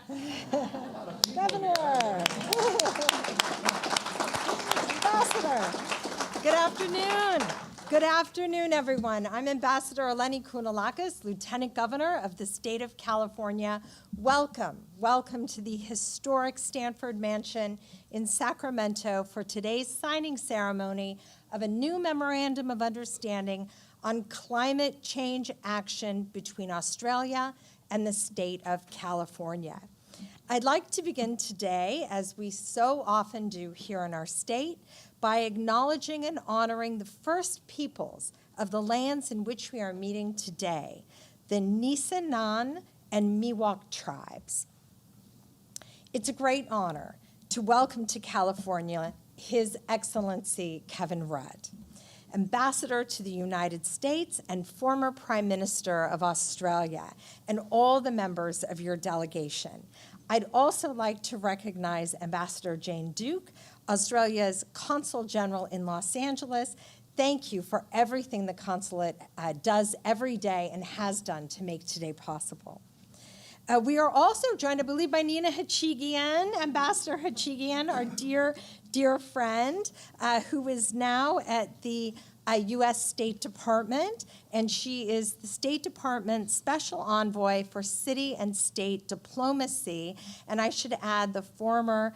Governor. Ambassador. Good afternoon. Good afternoon, everyone. I'm Ambassador Eleni Kounalakis, Lieutenant Governor of the state of California. Welcome. Welcome to the historic Stanford Mansion in Sacramento for today's signing ceremony of a new Memorandum of Understanding on climate change action between Australia and the state of California. I'd like to begin today, as we so often do here in our state, by acknowledging and honoring the first peoples of the lands in which we are meeting today, the Nisenan and Miwok tribes. It's a great honor to welcome to California His Excellency Gavin Rudd, Ambassador to the United States and former Prime Minister of Australia, and all the members of your delegation. I'd also like to recognize Ambassador Jane Duke, Australia's Consul General in Los Angeles. Thank you for everything the consulate does every day and has done to make today possible. We are also joined, I believe, by Nina Hachigian, Ambassador Hachigian, our dear friend, who is now at the U.S. State Department, and she is the State Department's Special Envoy for City and State Diplomacy, and I should add the former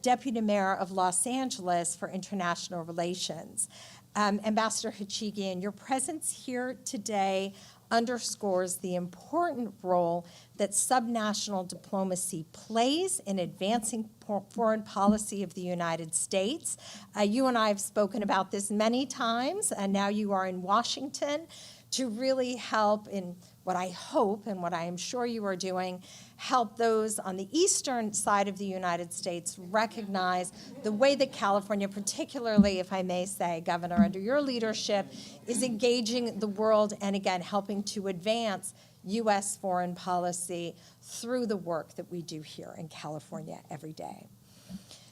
Deputy Mayor of Los Angeles for International Relations. Ambassador Hachigian, your presence here today underscores the important role that subnational diplomacy plays in advancing foreign policy of the United States. You and I have spoken about this many times, and now you are in Washington to really help in what I hope and what I am sure you are doing, help those on the eastern side of the United States recognize the way that California, particularly, if I may say, Governor, under your leadership, is engaging the world and, again, helping to advance U.S. foreign policy through the work that we do here in California every day.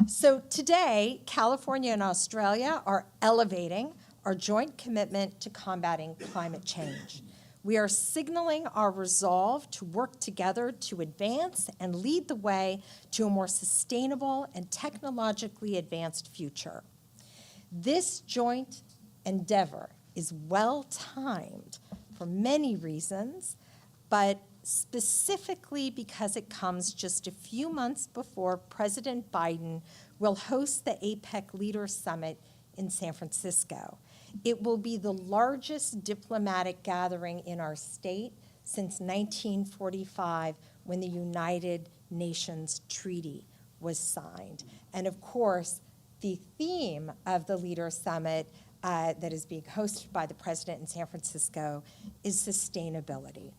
So today, California and Australia are elevating our joint commitment to combating climate change. We are signaling our resolve to work together to advance and lead the way to a more sustainable and technologically advanced future. This joint endeavor is well-timed for many reasons, but specifically because it comes just a few months before President Biden will host the APEC Leaders Summit in San Francisco. It will be the largest diplomatic gathering in our state since 1945, when the United Nations Treaty was signed. And of course, the theme of the Leaders Summit that is being hosted by the President in San Francisco is sustainability.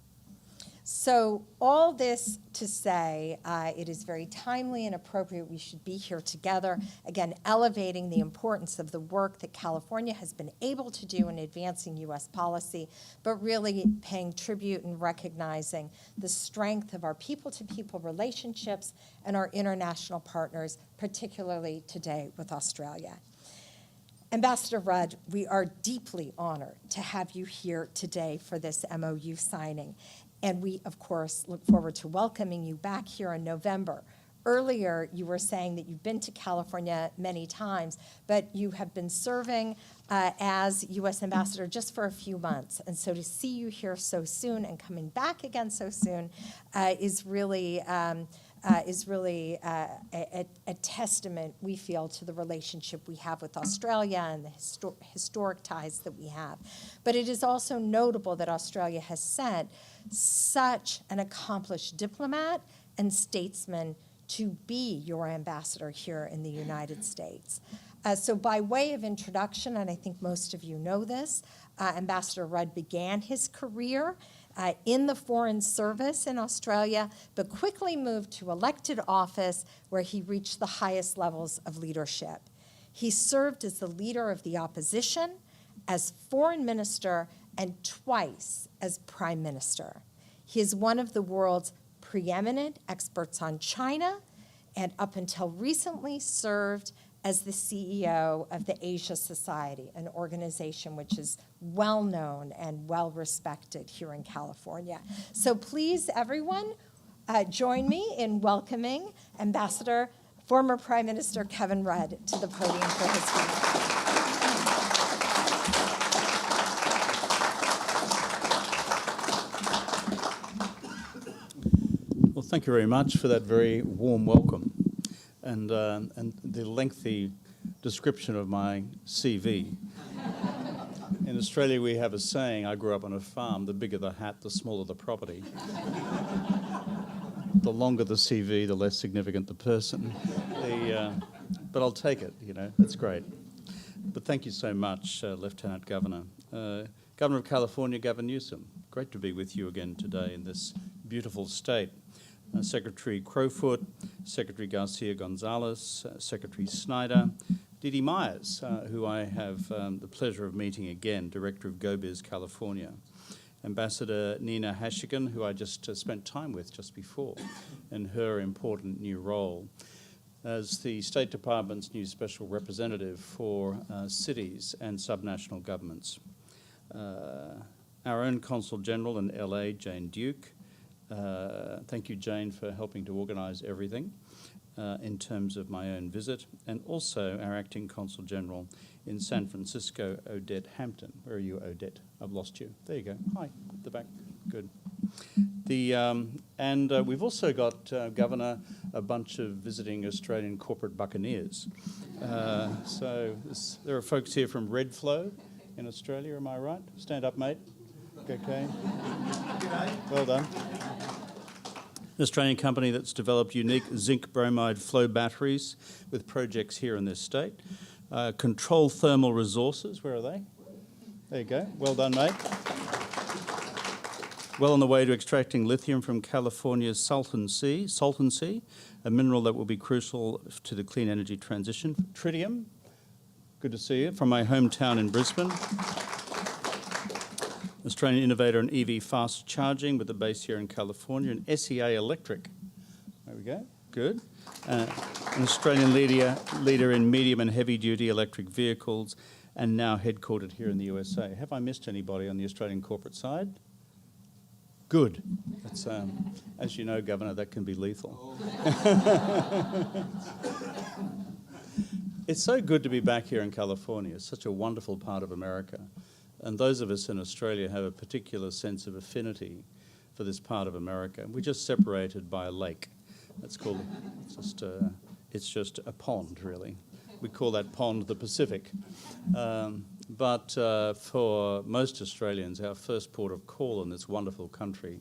So all this to say, it is very timely and appropriate we should be here together, again, elevating the importance of the work that California has been able to do in advancing U.S. policy, but really paying tribute and recognizing the strength of our people-to-people relationships and our international partners, particularly today with Australia. Ambassador Rudd, we are deeply honored to have you here today for this MOU signing. And we, of course, look forward to welcoming you back here in November. Earlier, you were saying that you've been to California many times, but you have been serving as U.S. Ambassador just for a few months. And so to see you here so soon and coming back again so soon is really a testament, we feel, to the relationship we have with Australia and the historic ties that we have. But it is also notable that Australia has sent such an accomplished diplomat and statesman to be your ambassador here in the United States. So by way of introduction, and I think most of you know this, Ambassador Rudd began his career in the Foreign Service in Australia, but quickly moved to elected office where he reached the highest levels of leadership. He served as the leader of the opposition, as foreign minister, and twice as prime minister. He is one of the world's preeminent experts on China, and up until recently served as the CEO of the Asia Society, an organization which is well known and well respected here in California. So please, everyone, join me in welcoming former Prime Minister Kevin Rudd to the podium for his speech. Well, thank you very much for that very warm welcome and the lengthy description of my CV. In Australia, we have a saying, I grew up on a farm, the bigger the hat, the smaller the property. The longer the CV, the less significant the person. But I'll take it, that's great. But thank you so much, Lieutenant Governor. Governor of California, Gavin Newsom, great to be with you again today in this beautiful state. Secretary Crowfoot, Secretary Garcia-Gonzalez, Secretary Snyder, Didi Myers, who I have the pleasure of meeting again, Director of GoBiz California, Ambassador Nina Hashigan, who I just spent time with just before in her important new role as the State Department's new Special Representative for cities and subnational governments. Our own Consul General in LA, Jane Duke. Thank you, Jane, for helping to organise everything in terms of my own visit, and also our Acting Consul General in San Francisco, Odette Hampton. Where are you, Odette? I've lost you. There you go. Hi, at the back. Good. We've also got, Governor, a bunch of visiting Australian corporate buccaneers. There are folks here from Redflow in Australia, am I right? Stand up, mate. Okay. Well done. An Australian company that's developed unique zinc bromide flow batteries with projects here in this state. Control Thermal Resources, where are they? There you go. Well done, mate. Well on the way to extracting lithium from California's Salton Sea, a mineral that will be crucial to the clean energy transition. Tritium, good to see you, from my hometown in Brisbane. Australian innovator in EV fast charging with a base here in California, and SEA Electric. There we go, good. An Australian leader in medium and heavy duty electric vehicles, and now headquartered here in the USA. Have I missed anybody on the Australian corporate side? Good. That's, as you know, Governor, that can be lethal. It's so good to be back here in California. It's such a wonderful part of America. And those of us in Australia have a particular sense of affinity for this part of America. We're just separated by a lake. It's just a pond, really. We call that pond the Pacific. But for most Australians, our first port of call in this wonderful country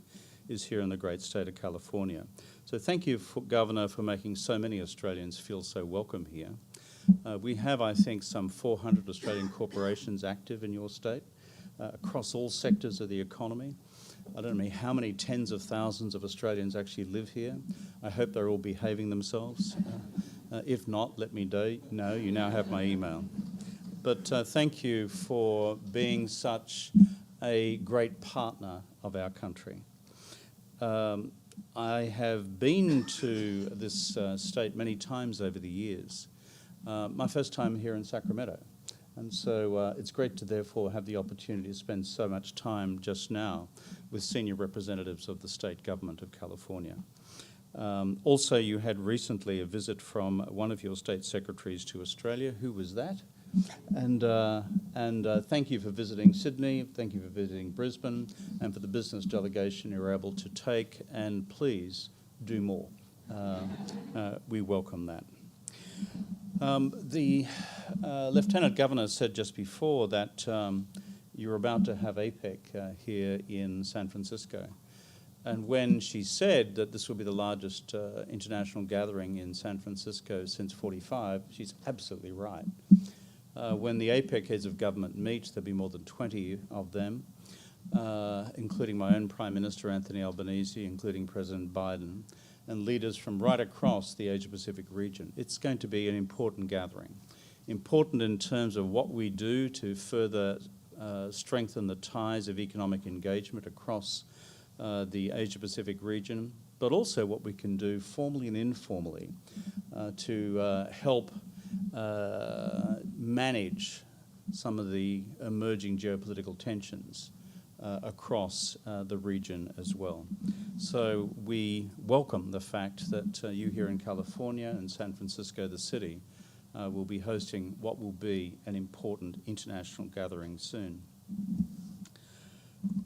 is here in the great state of California. So thank you, Governor, for making so many Australians feel so welcome here. We have, I think, some 400 Australian corporations active in your state across all sectors of the economy. I don't know how many tens of thousands of Australians actually live here. I hope they're all behaving themselves. If not, let me know. You now have my email. But thank you for being such a great partner of our country. I have been to this state many times over the years. My first time here in Sacramento. And so it's great to therefore have the opportunity to spend so much time just now with senior representatives of the state government of California. Also, you had recently a visit from one of your state secretaries to Australia. Who was that? And thank you for visiting Sydney, thank you for visiting Brisbane, and for the business delegation you were able to take, and please do more. We welcome that. The Lieutenant Governor said just before that you're about to have APEC here in San Francisco. And when she said that this will be the largest international gathering in San Francisco since '45, she's absolutely right. When the APEC heads of government meet, there'll be more than 20 of them, including my own Prime Minister, Anthony Albanese, including President Biden, and leaders from right across the Asia-Pacific region. It's going to be an important gathering. Important in terms of what we do to further strengthen the ties of economic engagement across the Asia-Pacific region, but also what we can do formally and informally to help manage some of the emerging geopolitical tensions across the region as well. So we welcome the fact that you here in California and San Francisco, the city, will be hosting what will be an important international gathering soon.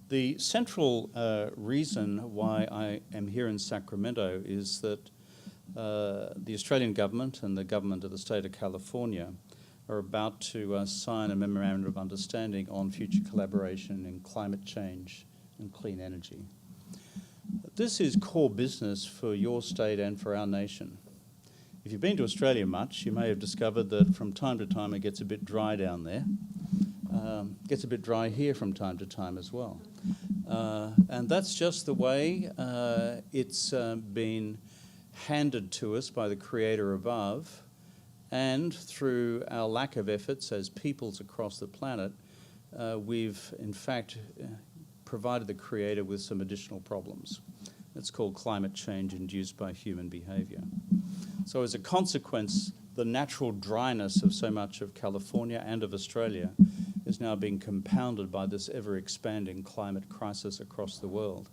The central reason why I am here in Sacramento is that the Australian government and the government of the state of California are about to sign a memorandum of understanding on future collaboration in climate change and clean energy. This is core business for your state and for our nation. If you've been to Australia much, you may have discovered that from time to time it gets a bit dry down there. Gets a bit dry here from time to time as well. And that's just the way it's been handed to us by the Creator above, and through our lack of efforts as peoples across the planet, we've in fact provided the Creator with some additional problems. It's called climate change induced by human behaviour. So as a consequence, the natural dryness of so much of California and of Australia is now being compounded by this ever-expanding climate crisis across the world.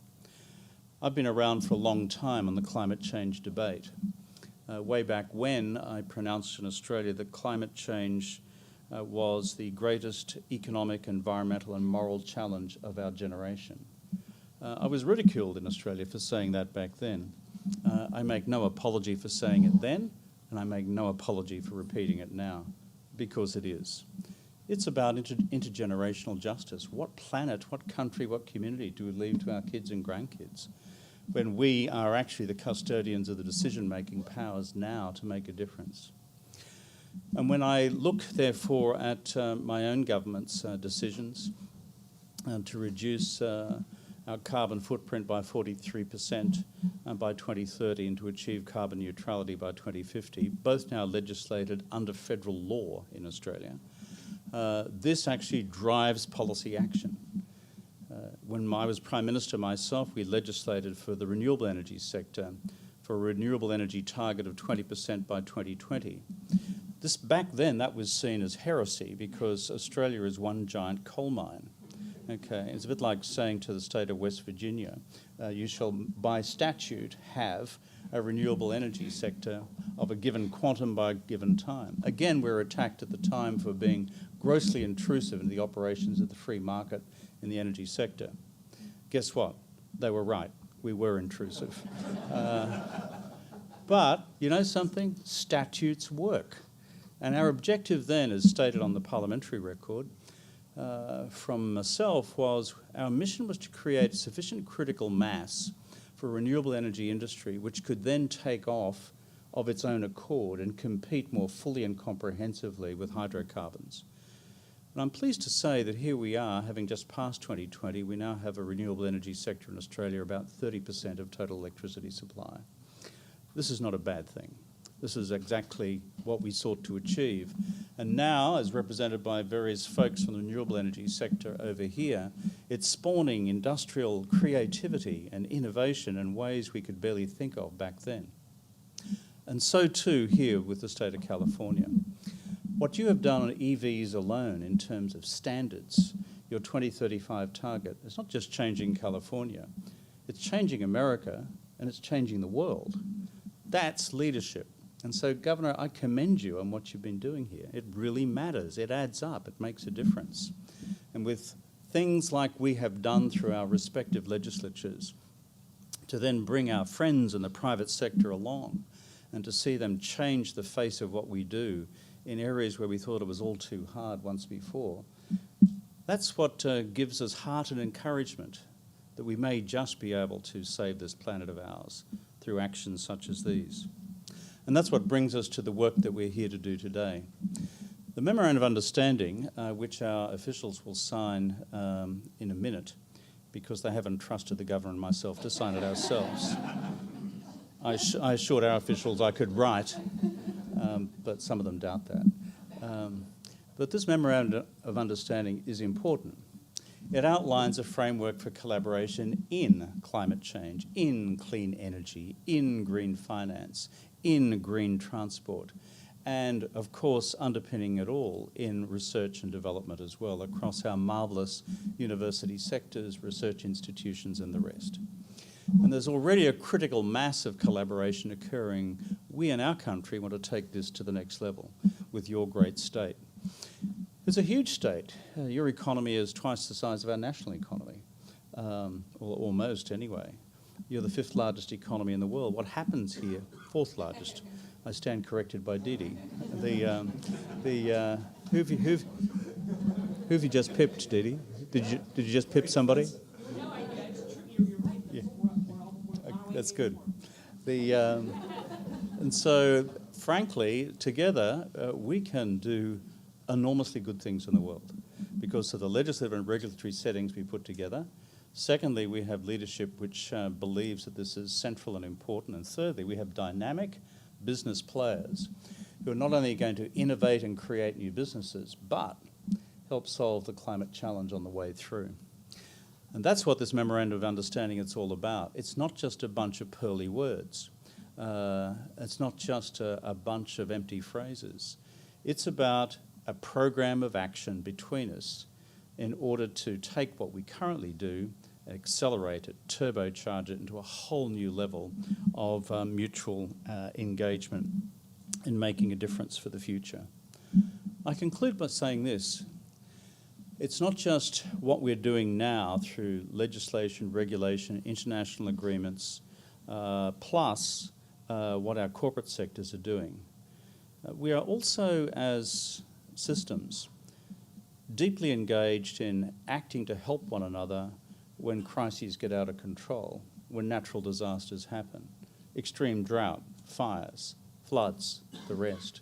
I've been around for a long time on the climate change debate. Way back when, I pronounced in Australia that climate change was the greatest economic, environmental and moral challenge of our generation. I was ridiculed in Australia for saying that back then. I make no apology for saying it then, and I make no apology for repeating it now, because it is. It's about intergenerational justice. What planet, what country, what community do we leave to our kids and grandkids when we are actually the custodians of the decision-making powers now to make a difference? And when I look, therefore, at my own government's decisions to reduce our carbon footprint by 43% by 2030 and to achieve carbon neutrality by 2050, both now legislated under federal law in Australia, this actually drives policy action. When I was Prime Minister myself, we legislated for the renewable energy sector for a renewable energy target of 20% by 2020. Back then, that was seen as heresy because Australia is one giant coal mine. Okay, it's a bit like saying to the state of West Virginia, you shall by statute have a renewable energy sector of a given quantum by a given time. Again, we were attacked at the time for being grossly intrusive in the operations of the free market in the energy sector. Guess what? They were right. We were intrusive. But, you know something? Statutes work. And our objective then, as stated on the parliamentary record, from myself was our mission was to create sufficient critical mass for a renewable energy industry which could then take off of its own accord and compete more fully and comprehensively with hydrocarbons. And I'm pleased to say that here we are, having just passed 2020, we now have a renewable energy sector in Australia about 30% of total electricity supply. This is not a bad thing. This is exactly what we sought to achieve. And now, as represented by various folks from the renewable energy sector over here, it's spawning industrial creativity and innovation in ways we could barely think of back then. And so too here with the state of California. What you have done on EVs alone in terms of standards, your 2035 target, it's not just changing California, it's changing America and it's changing the world. That's leadership. And so, Governor, I commend you on what you've been doing here. It really matters. It adds up. It makes a difference. And with things like we have done through our respective legislatures, to then bring our friends in the private sector along and to see them change the face of what we do in areas where we thought it was all too hard once before, that's what gives us heart and encouragement that we may just be able to save this planet of ours through actions such as these. And that's what brings us to the work that we're here to do today. The Memorandum of Understanding, which our officials will sign in a minute, because they haven't trusted the Governor and myself to sign it ourselves. I assured our officials I could write, but some of them doubt that. But this Memorandum of Understanding is important. It outlines a framework for collaboration in climate change, in clean energy, in green finance, in green transport, and of course underpinning it all in research and development as well across our marvellous university sectors, research institutions and the rest. And there's already a critical mass of collaboration occurring. We in our country want to take this to the next level with your great state. It's a huge state. Your economy is twice the size of our national economy, or almost anyway. You're the 5th largest economy in the world. What happens here? 4th largest. I stand corrected by Didi. Who have you just pipped, Didi? Did you just pip somebody? No, I you're right. Yeah. We're all That's good. And so, frankly, together we can do enormously good things in the world because of the legislative and regulatory settings we put together. Secondly, we have leadership which believes that this is central and important. And thirdly, we have dynamic business players who are not only going to innovate and create new businesses, but help solve the climate challenge on the way through. And that's what this memorandum of understanding is all about. It's not just a bunch of pearly words. It's not just a bunch of empty phrases. It's about a program of action between us in order to take what we currently do, accelerate it, turbocharge it into a whole new level of mutual engagement in making a difference for the future. I conclude by saying this. It's not just what we're doing now through legislation, regulation, international agreements, plus what our corporate sectors are doing. We are also, as systems, deeply engaged in acting to help one another when crises get out of control, when natural disasters happen, extreme drought, fires, floods, the rest.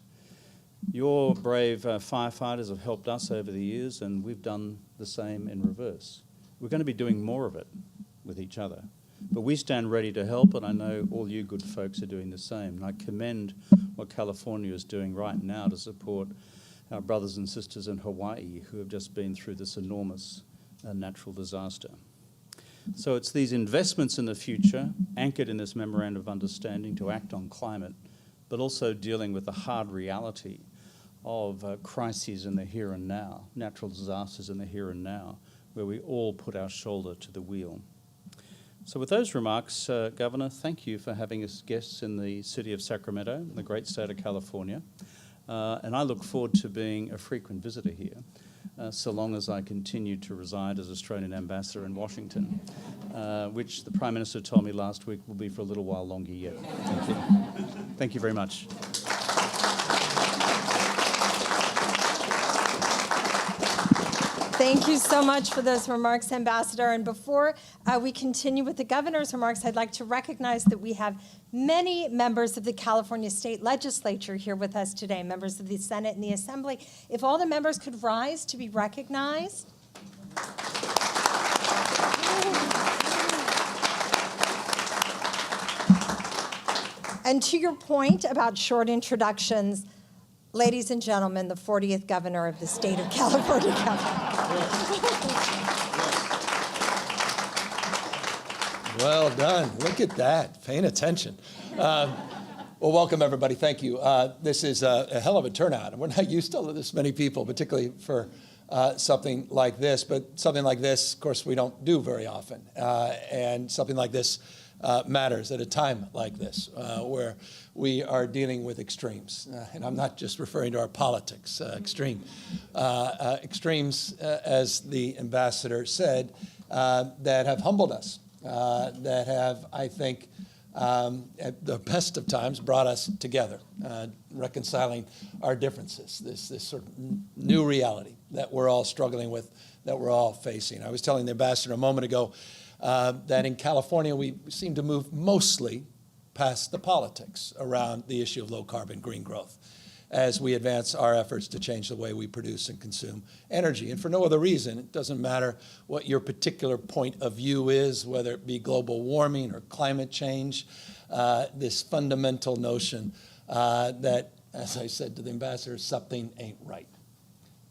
Your brave firefighters have helped us over the years, and we've done the same in reverse. We're going to be doing more of it with each other. But we stand ready to help, and I know all you good folks are doing the same. And I commend what California is doing right now to support our brothers and sisters in Hawaii who have just been through this enormous natural disaster. So it's these investments in the future, anchored in this memorandum of understanding to act on climate, but also dealing with the hard reality of crises in the here and now, natural disasters in the here and now, where we all put our shoulder to the wheel. So with those remarks, Governor, thank you for having us guests in the city of Sacramento, the great state of California. And I look forward to being a frequent visitor here, so long as I continue to reside as Australian Ambassador in Washington, which the Prime Minister told me last week will be for a little while longer yet. Thank you. Thank you very much. Thank you so much for those remarks, Ambassador. And before we continue with the governor's remarks, I'd like to recognize that we have many members of the California State Legislature here with us today, members of the Senate and the Assembly. If all the members could rise to be recognized. And to your point about short introductions, ladies and gentlemen, the 40th governor of the state of California. Well done. Look at that. Paying attention. Well, welcome, everybody. Thank you. This is a hell of a turnout. And we're not used to this many people, particularly for something like this. But something like this, of course, we don't do very often. And something like this matters at a time like this, where we are dealing with extremes. And I'm not just referring to our politics. Extremes, as the ambassador said, that have humbled us. That have, I think, at the best of times, brought us together, reconciling our differences, this sort of new reality that we're all struggling with, that we're all facing. I was telling the ambassador a moment ago that in California we seem to move mostly past the politics around the issue of low-carbon green growth as we advance our efforts to change the way we produce and consume energy. And for no other reason, it doesn't matter what your particular point of view is, whether it be global warming or climate change, this fundamental notion that, as I said to the ambassador, something ain't right.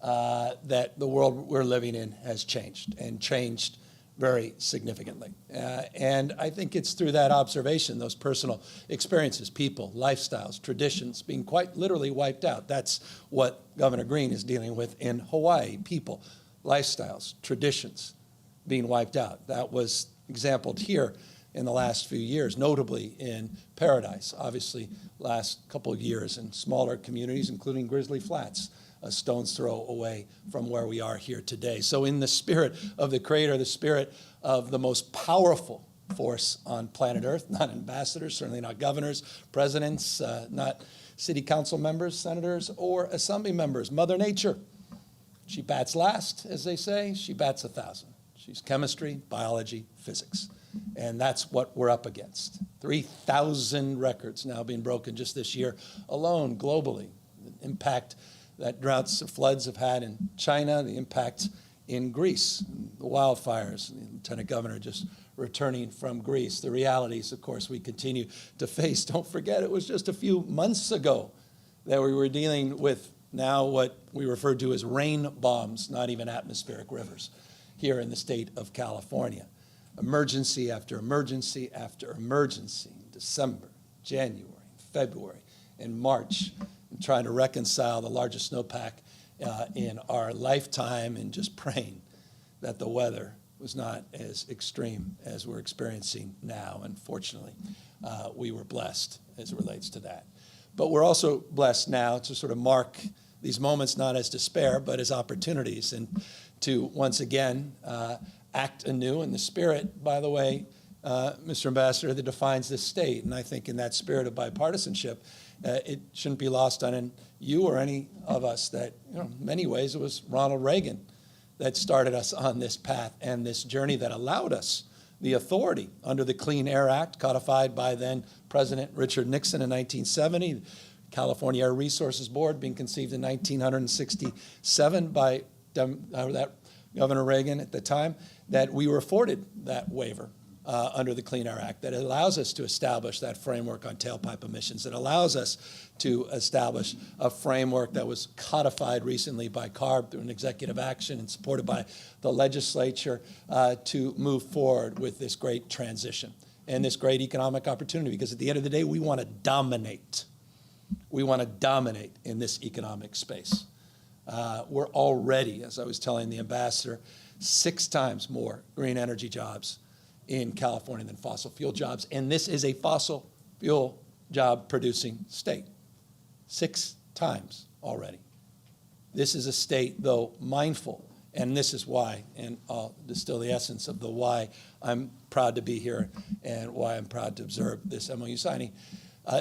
That the world we're living in has changed, and changed very significantly. And I think it's through that observation, those personal experiences, people, lifestyles, traditions being quite literally wiped out. That's what Governor Green is dealing with in Hawaii, people, lifestyles, traditions being wiped out. That was exampled here in the last few years, notably in Paradise, obviously last couple of years in smaller communities, including Grizzly Flats, a stone's throw away from where we are here today. So in the spirit of the Creator, the spirit of the most powerful force on planet Earth, not ambassadors, certainly not governors, presidents, not city council members, senators, or assembly members, Mother Nature. She bats last, as they say. She bats 1,000. She's chemistry, biology, physics. And that's what we're up against. 3,000 records now being broken just this year alone, globally. The impact that droughts and floods have had in China, the impact in Greece, the wildfires, the Lieutenant Governor just returning from Greece. The realities, of course, we continue to face. Don't forget, it was just a few months ago that we were dealing with now what we refer to as rain bombs, not even atmospheric rivers, here in the state of California. Emergency after emergency after emergency in December, January, February, and March, and trying to reconcile the largest snowpack in our lifetime and just praying that the weather was not as extreme as we're experiencing now. And fortunately, we were blessed as it relates to that. But we're also blessed now to sort of mark these moments not as despair, but as opportunities, and to once again act anew in the spirit, by the way, Mr. Ambassador, that defines this state. And I think in that spirit of bipartisanship, it shouldn't be lost on you or any of us that, in many ways, it was Ronald Reagan that started us on this path and this journey that allowed us the authority under the Clean Air Act, codified by then President Richard Nixon in 1970, California Air Resources Board being conceived in 1967 by that Governor Reagan at the time, that we were afforded that waiver under the Clean Air Act, that allows us to establish that framework on tailpipe emissions, that allows us to establish a framework that was codified recently by CARB through an executive action and supported by the legislature to move forward with this great transition and this great economic opportunity, because at the end of the day, we want to dominate. We want to dominate in this economic space. We're already, as I was telling the ambassador, 6 times more green energy jobs in California than fossil fuel jobs. And this is a fossil fuel job producing state. 6 times already. This is a state, though mindful, and this is why, and I'll distill the essence of the why I'm proud to be here and why I'm proud to observe this MOU signing,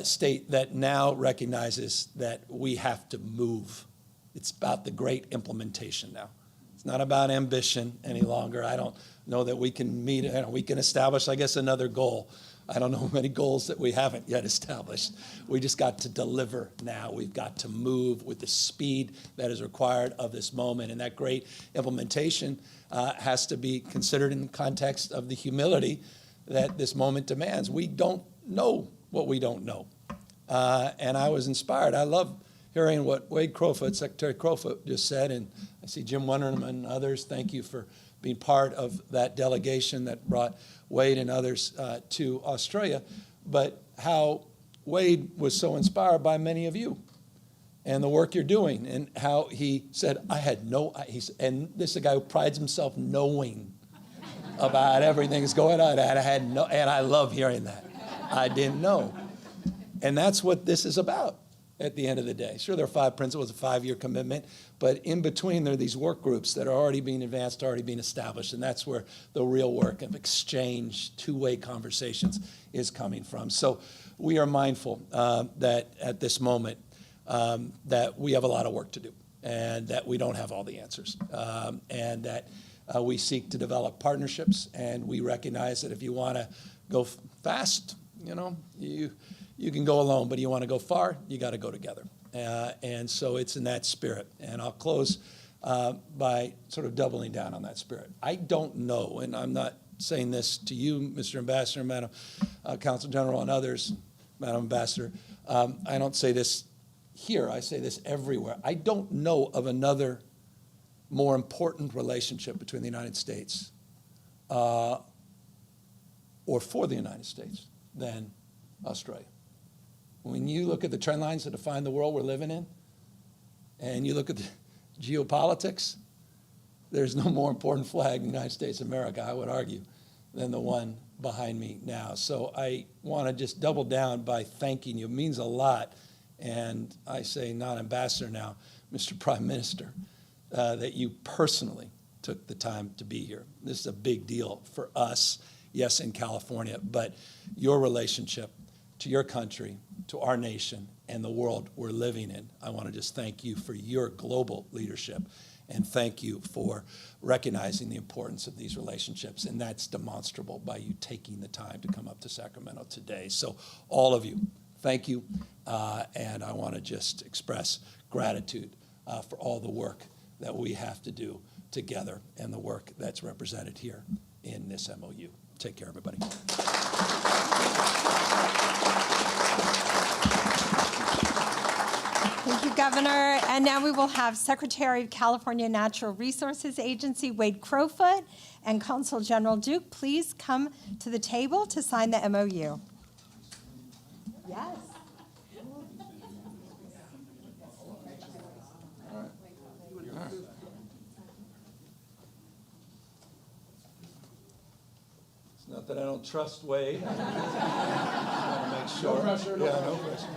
state that now recognizes that we have to move. It's about the great implementation now. It's not about ambition any longer. I don't know that we can meet, we can establish, I guess, another goal. I don't know many goals that we haven't yet established. We just got to deliver now. We've got to move with the speed that is required of this moment. And that great implementation has to be considered in the context of the humility that this moment demands. We don't know what we don't know. And I was inspired. I love hearing what Wade Crowfoot, Secretary Crowfoot, just said, and I see Jim Wunderman and others. Thank you for being part of that delegation that brought Wade and others to Australia, but how Wade was so inspired by many of you and the work you're doing, and how he said, and this is a guy who prides himself knowing about everything that's going on, and I love hearing that. I didn't know. And that's what this is about at the end of the day. Sure, there are 5 principles, a 5-year commitment, but in between there are these work groups that are already being advanced, already being established, and that's where the real work of exchange, two-way conversations is coming from. So we are mindful that at this moment that we have a lot of work to do, and that we don't have all the answers, and that we seek to develop partnerships, and we recognize that if you want to go fast, you can go alone, but you want to go far, you got to go together. And so it's in that spirit. And I'll close by sort of doubling down on that spirit. I don't know, and I'm not saying this to you, Mr. Ambassador, Madam Consul General, and others, Madam Ambassador. I don't say this here. I say this everywhere. I don't know of another more important relationship between the United States or for the United States than Australia. When you look at the trend lines that define the world we're living in, and you look at the geopolitics, there's no more important flag in the United States of America, I would argue, than the one behind me now. So I want to just double down by thanking you. It means a lot. And I say, not Ambassador now, Mr. Prime Minister, that you personally took the time to be here. This is a big deal for us, yes, in California, but your relationship to your country, to our nation, and the world we're living in. I want to just thank you for your global leadership and thank you for recognizing the importance of these relationships. And that's demonstrable by you taking the time to come up to Sacramento today. So all of you, thank you. And I want to just express gratitude for all the work that we have to do together and the work that's represented here in this MOU. Take care, everybody. Thank you, Governor. And now we will have Secretary of California Natural Resources Agency, Wade Crowfoot, and Consul General Duke, please come to the table to sign the MOU. Yes. It's not that I don't trust Wade. I want to make sure. No pressure. Yeah, no pressure.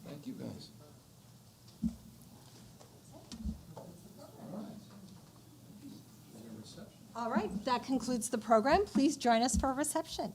Thank you, guys. All right, that concludes the program. Please join us for a reception.